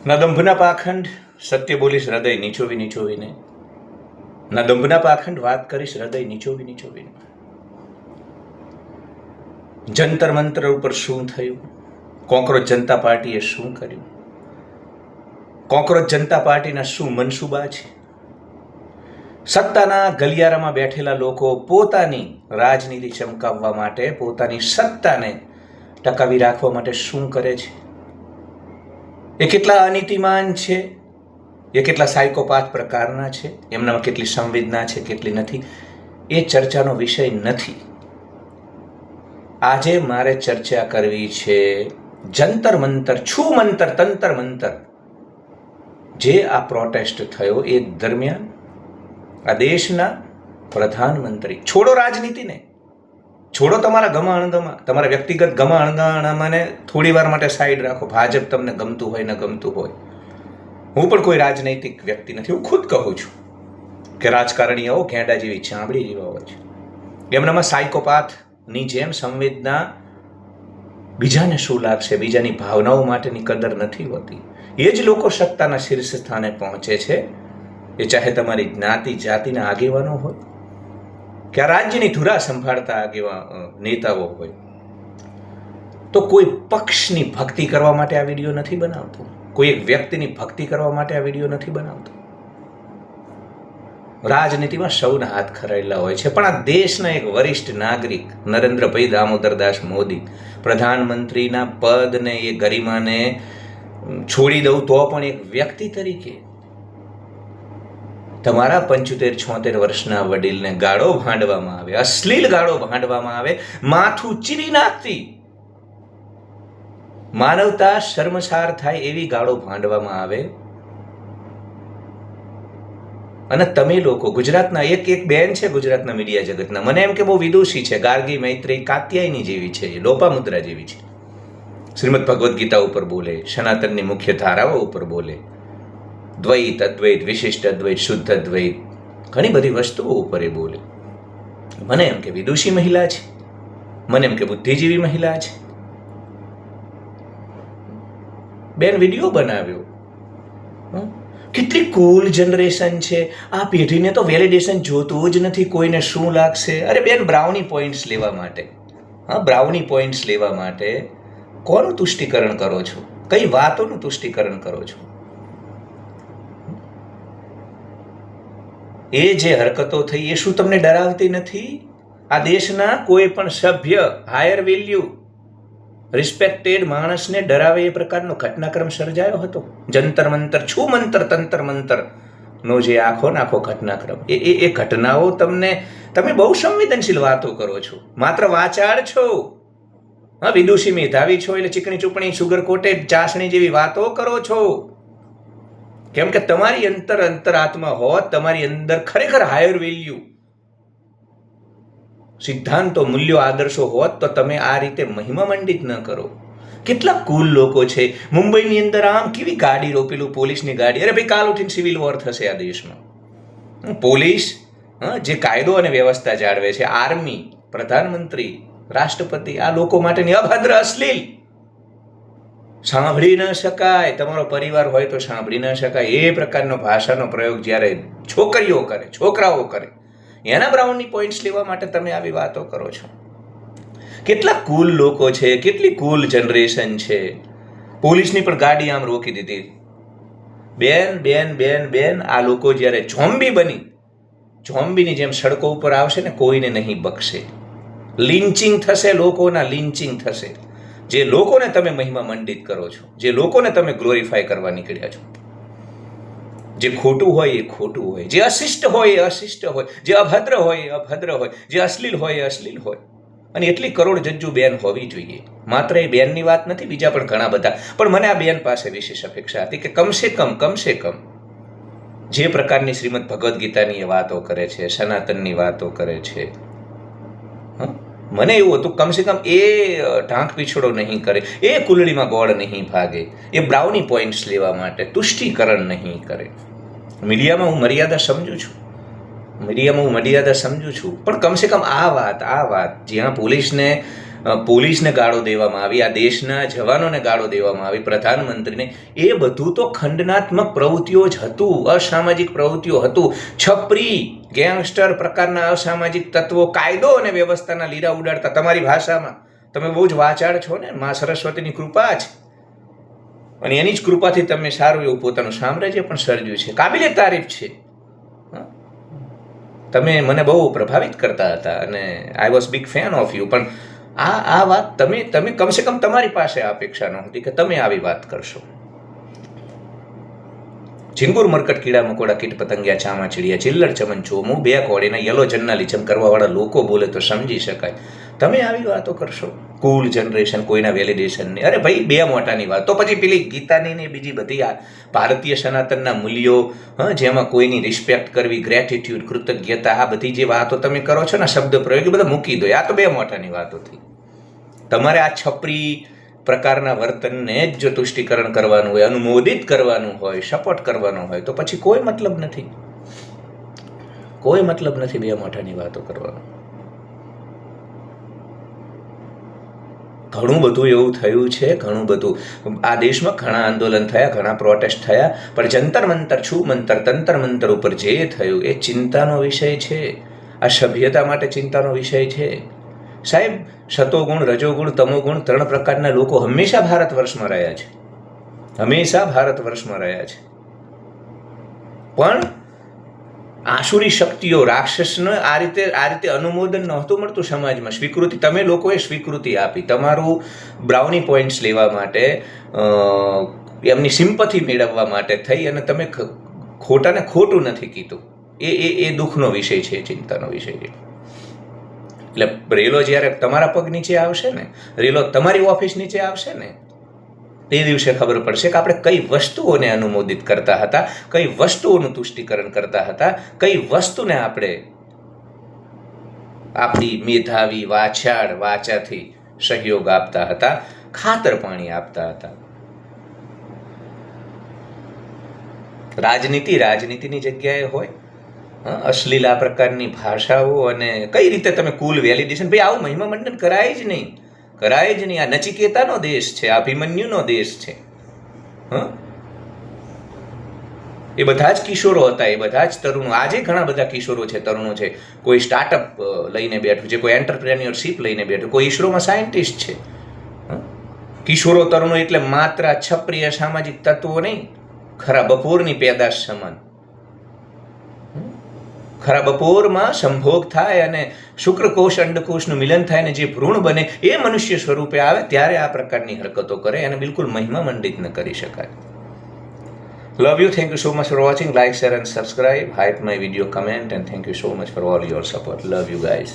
ના દંભના પાખંડ સત્ય બોલીશ હૃદય નીચોવી નીચોવીને, ના દંભના પાખંડ વાત કરીશ હૃદય નીચોવી નીચોવીને. જંતર મંતર ઉપર શું થયું, કોકરોચ જનતા પાર્ટીએ શું કર્યું, કોકરોચ જનતા પાર્ટીના શું મનસુબા છે, સત્તાના ગલિયારામાં બેઠેલા લોકો પોતાની રાજનીતિ ચમકાવવા માટે, પોતાની સત્તાને ટકાવી રાખવા માટે શું કરે છે, એ કેટલા અનીતિમાન છે, એ કેટલા સાયકોપાથ પ્રકારના છે, એમનામાં કેટલી સંવેદના છે, કેટલી નથી, એ ચર્ચાનો વિષય નથી. આજે મારે ચર્ચા કરવી છે જંતર મંતર, છું મંતર, તંતર મંતર, જે આ પ્રોટેસ્ટ થયો એ દરમિયાન આ દેશના પ્રધાનમંત્રી, છોડો રાજનીતિને, છોડો તમારા ગમા અણગમા, તમારા વ્યક્તિગત ગમા અણગાણાને થોડી વાર માટે સાઈડ રાખો. ભાજપ તમને ગમતું હોય ન ગમતું હોય, હું પણ કોઈ રાજનૈતિક વ્યક્તિ નથી. હું ખુદ કહું છું કે રાજકારણીઓ ઘેંડા જેવી ચામડી જેવા હોય છે. એમનામાં સાયકોપાથની જેમ સંવેદના, બીજાને શું લાગશે, બીજાની ભાવનાઓ માટેની કદર નથી હોતી. એ જ લોકો સત્તાના શીર્ષ સ્થાને પહોંચે છે. એ ચાહે તમારી જ્ઞાતિ જાતિના આગેવાનો હોય કે આ રાજ્યની ધુરા સંભાળતા નેતાઓ હોય. તો કોઈ પક્ષની ભક્તિ કરવા માટે આ વિડીયો નથી બનાવતો, કોઈ એક વ્યક્તિની ભક્તિ કરવા માટે આ વિડીયો નથી બનાવતો. રાજનીતિમાં સૌના હાથ ખરાયેલા હોય છે, પણ આ દેશના એક વરિષ્ઠ નાગરિક નરેન્દ્રભાઈ દામોદરદાસ મોદી, પ્રધાનમંત્રીના પદને, એ ગરિમાને છોડી દઉં તો પણ એક વ્યક્તિ તરીકે તમારા 75-76 વર્ષના વડીલને ગાળો ભાંડવામાં આવે, અશ્લીલ ગાળો ભાંડવામાં આવે, માથું ચીરી નાખતી, માનવતા શર્મસાર થાય એવી ગાળો ભાંડવામાં આવે. અને તમે લોકો ગુજરાતના એક બેન છે, ગુજરાતના મીડિયા જગતના, મને એમ કે બહુ વિદુષી છે, ગાર્ગી, મૈત્રી, કાત્યાયની જેવી છે, લોપામુદ્રા જેવી છે. શ્રીમદ ભગવદ્ ગીતા ઉપર બોલે, સનાતનની મુખ્ય ધારાઓ ઉપર બોલે, દ્વૈત, અદ્વૈત, વિશિષ્ટ અદ્વૈત, શુદ્ધ અદ્વૈત, ઘણી બધી વસ્તુઓ ઉપર એ બોલે. મને એમ કે વિદુષી મહિલા છે, મને એમ કે બુદ્ધિજીવી મહિલા છે. બેન વિડીયો બનાવ્યો, કેટલી કુલ જનરેશન છે, આ પેઢીને તો વેલિડેશન જોતું જ નથી, કોઈને શું લાગશે. અરે બેન, બ્રાઉની પોઈન્ટ્સ લેવા માટે, બ્રાઉની પોઈન્ટ્સ લેવા માટે કોનું તુષ્ટિકરણ કરો છો, કઈ વાતોનું તુષ્ટિકરણ કરો છો? એ જે હરકતો થઈ એ શું તમને ડરાવતી નથી? આ દેશના કોઈ પણ સભ્ય, હાયર વેલ્યુ, રિસ્પેક્ટેડ માણસને ડરાવે એ પ્રકારનો ઘટનાક્રમ સર્જાયો હતો. જંતર મંતર, છું મંતર, તંતર મંતર નો જે આખો નાખો ઘટનાક્રમ, એ ઘટનાઓ તમે બહુ સંવેદનશીલ વાતો કરો છો, માત્ર વાચાળ છો, વિદુષી મેધાવી છો, એટલે ચીકણી ચૂપણી, સુગર કોટેડ ચાસણી જેવી વાતો કરો છો. કેમ કે તમારી અંતરાત્મા હોત, તમારી અંદર ખરેખર હાયર વેલ્યુ, સિદ્ધાંતો, મૂલ્યો, આદર્શો હોત તો તમે આ રીતે મહિમા મંડિત ન કરો. કેટલા કુલ લોકો છે. મુંબઈની અંદર આમ કેવી ગાડી રોકેલું, પોલીસની ગાડી. અરે ભાઈ, કાલ ઉઠીને સિવિલ વોર થશે આ દેશમાં. પોલીસ જે કાયદો અને વ્યવસ્થા જાળવે છે, આર્મી, પ્રધાનમંત્રી, રાષ્ટ્રપતિ, આ લોકો માટેની અભદ્ર, અશ્લીલ, સાંભળી ન શકાય, તમારો પરિવાર હોય તો સાંભળી ન શકાય એ પ્રકારનો ભાષાનો પ્રયોગ જ્યારે છોકરીઓ કરે, છોકરાઓ કરે, એના બ્રાઉનની પોઈન્ટ્સ લેવા માટે તમે આવી વાતો કરો છો. કેટલા કુલ લોકો છે, કેટલી કુલ જનરેશન છે. પોલીસની પણ ગાડી આમ રોકી દીધી. બેન બેન બેન બેન, આ લોકો જ્યારે ઝોમ્બીની જેમ સડકો ઉપર આવશે ને, કોઈને નહીં બક્ષે. લિન્ચિંગ થશે, લોકોના લિન્ચિંગ થશે. જે લોકોને તમે મહિમા મંડિત કરો છો, જે લોકોને તમે ગ્લોરીફાય કરવા નીકળ્યા છો, જે ખોટું હોય એ ખોટું હોય, જે અશિષ્ટ હોય એ અશિષ્ટ હોય, જે અભદ્ર હોય એ અભદ્ર હોય, જે અશ્લીલ હોય એ અશ્લીલ હોય. અને એટલી કરોડજજ્જુ બેન હોવી જોઈએ. માત્ર એ બેનની વાત નથી, બીજા પણ ઘણા બધા. પણ મને આ બેન પાસે વિશેષ અપેક્ષા હતી કે કમસે કમ જે પ્રકારની શ્રીમદ ભગવદ્ ગીતાની એ વાતો કરે છે, સનાતનની વાતો કરે છે, મને એવું હતું કમસે કમ એ ઢાંક પીછોડો નહીં કરે, એ કુલડીમાં ગોળ નહીં ભાગે, એ બ્રાઉની પોઈન્ટ્સ લેવા માટે તુષ્ટિકરણ નહીં કરે. મીડિયામાં હું મર્યાદા સમજુ છું, પણ કમસે કમ આ વાત જ્યાં પોલીસને પોલીસને ગાળો દેવામાં આવી, આ દેશના જવાનોને ગાળો દેવામાં આવી, પ્રધાનમંત્રીને, એ બધું તો ખંડનાત્મક પ્રવૃત્તિઓ જ હતું, અસામાજિક પ્રવૃત્તિઓ હતું. છપરી ગેંગસ્ટર પ્રકારના અસામાજિક તત્વો કાયદો અને વ્યવસ્થાના લીરા ઉડાડતા. તમારી ભાષામાં તમે બહુ જ વાચાળ છો ને, મા સરસ્વતીની કૃપા છે અને એની જ કૃપાથી તમે સારું એવું પોતાનું સામ્રાજ્ય પણ સર્જ્યું છે. કાબિલે તારીફ છે. તમે મને બહુ પ્રભાવિત કરતા હતા અને I was big fan of you. પણ આ વાત તમે કમસે કમ તમારી પાસે આ અપેક્ષા નહોતી કે તમે આવી વાત કરશો. ઝીંગુર મરકટ કીડા મકોડા કીટ પતંગિયા ચામા ચીડિયા ચિલ્લર ચમન ચોમું બે કોડીના યલો જન્નાલીચમ કરવાવાળા લોકો બોલે તો સમજી શકાય. તમે આવી વાતો કરશો? કુલ જનરેશન, કોઈના વેલિડેશનની. અરે ભાઈ, બે મોટાની વાત તો પછી પેલી ગીતાની ને બીજી બધી આ ભારતીય સનાતનના મૂલ્યો, જેમાં કોઈની રિસ્પેક્ટ કરવી, ગ્રેટિટ્યુડ, કૃતજ્ઞતા, આ બધી જે વાતો તમે કરો છો ને, શબ્દ પ્રયોગ, એ બધા મૂકી દો. આ તો બે મોટાની વાતો થઈ. તમારે આ છપરી પ્રકારના વર્તનને જ જો તુષ્ટિકરણ કરવાનું હોય, અનુમોદિત કરવાનું હોય, સપોર્ટ કરવાનો હોય, તો પછી કોઈ મતલબ નથી. કોઈ મતલબ નથી બે મોટાની વાતો કરવાનો. ઘણું બધું એવું થયું છે, ઘણું બધું આ દેશમાં ઘણા આંદોલન થયા, ઘણા પ્રોટેસ્ટ થયા, પણ જંતર મંતર, છૂ મંતર, તંતર મંતર ઉપર જે થયું એ ચિંતાનો વિષય છે. આ સભ્યતા માટે ચિંતાનો વિષય છે. સાહેબ, સતોગુણ, રજોગુણ, તમોગુણ, 3 પ્રકારના લોકો હંમેશા ભારત વર્ષમાં રહ્યા છે, હંમેશા ભારત વર્ષમાં રહ્યા છે. પણ આસુરી શક્તિઓ, રાક્ષસને આ રીતે અનુમોદન નહોતું મળતું સમાજમાં, સ્વીકૃતિ. તમે લોકોએ સ્વીકૃતિ આપી તમારું બ્રાઉની પોઈન્ટ્સ લેવા માટે, એમની સિમ્પથી મેળવવા માટે થઈ, અને તમે ખોટાને ખોટું નથી કીધું. એ દુઃખનો વિષય છે, ચિંતાનો વિષય છે. એટલે રેલો જ્યારે તમારા પગ નીચે આવશે ને, રેલો તમારી ઓફિસ નીચે આવશે ને, એ દિવસે ખબર પડશે કે આપણે કઈ વસ્તુઓને અનુમોદિત કરતા હતા, કઈ વસ્તુઓનું તુષ્ટિકરણ કરતા હતા, કઈ વસ્તુને આપણે આપણી મેધાવી વાછાળ વાચાથી સહયોગ આપતા હતા, ખાતર પાણી આપતા હતા. રાજનીતિની જગ્યાએ હોય, અશ્લીલ આ પ્રકારની ભાષાઓ, અને કઈ રીતે તમે કુલ વેલિડેશન. ભાઈ, આવું મહિમા મંડન કરાય જ નહીં. આ નચિકેતાનો દેશ છે, આ અભિમન્યુનો દેશ છે. એ બધા જ કિશોરો હતા, એ બધા જ તરુણો. આજે ઘણા બધા કિશોરો છે, તરુણો છે. કોઈ સ્ટાર્ટઅપ લઈને બેઠું છે, કોઈ એન્ટરપ્રેન્યોરશિપ લઈને બેઠું, કોઈ ઈસરોમાં સાયન્ટિસ્ટ છે. કિશોરો, તરુણો એટલે માત્ર છપ્રિય સામાજિક તત્વો નહીં, ખરા બપોરની પેદાશ સમાન. ખરા બપોરમાં સંભોગ થાય અને શુક્રકોષ અંડકોષનું મિલન થાય ને જે ભ્રૂણ બને એ મનુષ્ય સ્વરૂપે આવે, ત્યારે આ પ્રકારની હરકતો કરે, અને બિલકુલ મહિમા મંડિત ન કરી શકાય. Love you. Thank you so much for watching. Like, share and subscribe. Hype my video, comment, and thank you so much for all your support. Love you guys.